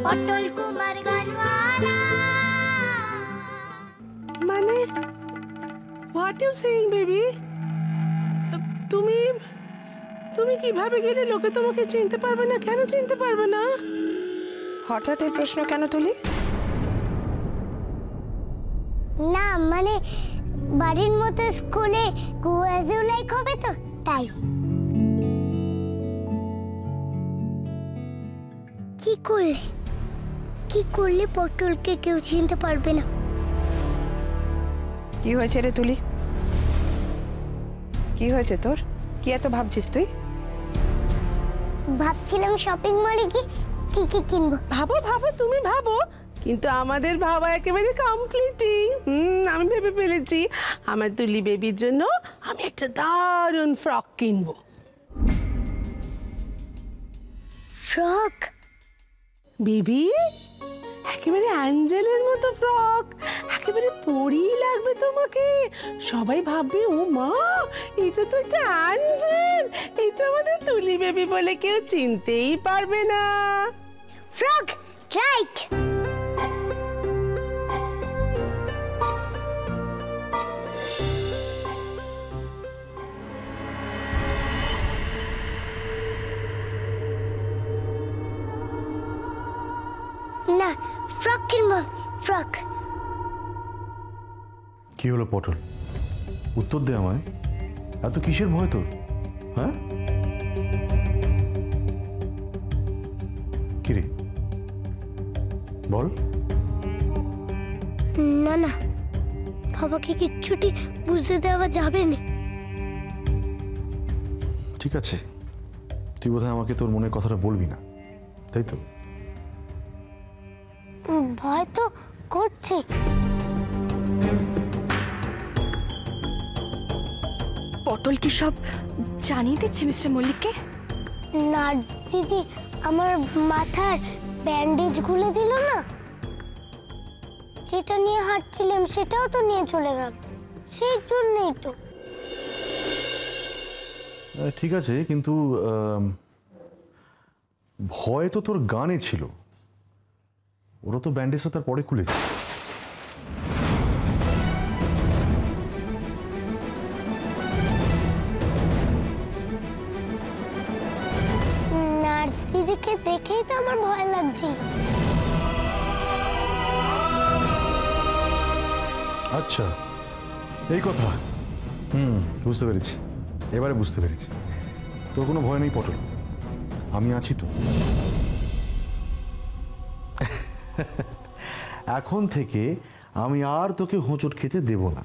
পটল কুমার গানওয়ালা। মানে what you saying baby? তুমি তুমি কিভাবে গেলে লোকে তোমাকে চিনতে পারবে না? কেন চিনতে পারবে না? হঠাৎ এই প্রশ্ন কেন তুলি? না মানে বাড়ির মতো স্কুলে কুয়াজু লাইক হবে তো তাই। কি করলে পটলকে কেউ চিনতে পারবে না? কি হয়েছে রে তুলি? কি হয়েছে তোর? কি এত ভাবছিস তুই? ভাবছিলাম শপিং মলে কি কি কিনবো। ভাবো ভাবো, তুমি ভাবো, কিন্তু আমাদের ভাবা একেবারে কমপ্লিটই। আমি ভেবে ফেলেছি আমার তুলি বেবির জন্য আমি একটা দারুণ ফ্রক কিনবো। ফ্রক? বেবি একেবারে অ্যাঞ্জেলের মতো ফ্রক, একেবারে পরী লাগবে তোমাকে। সবাই ভাববে ও মা, এটা তো একটা অ্যাঞ্জেল, এটা আমাদের তুলি বেবি বলে কেউ চিনতেই পারবে না। Frock right. না ফ্রক কিনবো, ফ্রক। কি হলো পটল? উত্তর দে আমায়। এত কিসের ভয় তোর? হ্যাঁ কিরে বল। না না বাবাকে কিচ্ছুটি বুঝতে দেওয়া যাবে না। ঠিক আছে, তুই বোধহয় আমাকে তোর মনের কথাটা বলবি না, তাই তো? ভয় তো করছে। পটল কি সব জানিয়ে দিচ্ছে মিস্টার মল্লিককে? নার্স দিদি আমার মাথার ব্যান্ডেজ খুলে দিল না, যেটা নিয়ে হাঁটছিলাম সেটাও তো নিয়ে চলে গেল, সেই জন্যই তো। ঠিক আছে, কিন্তু ভয় তো তোর গানে ছিল, ওরা তো ব্যান্ডেজটা তার পরে খুলেছে। নার্স দিদিকে দেখেই তো আমার ভয় লাগছে। আচ্ছা এই কথা, বুঝতে পেরেছি, এবারে বুঝতে পেরেছি। তোর কোনো ভয় নেই পটল, আমি আছি তো। এখন থেকে আমি আর তোকে হোঁচট খেতে দেব না।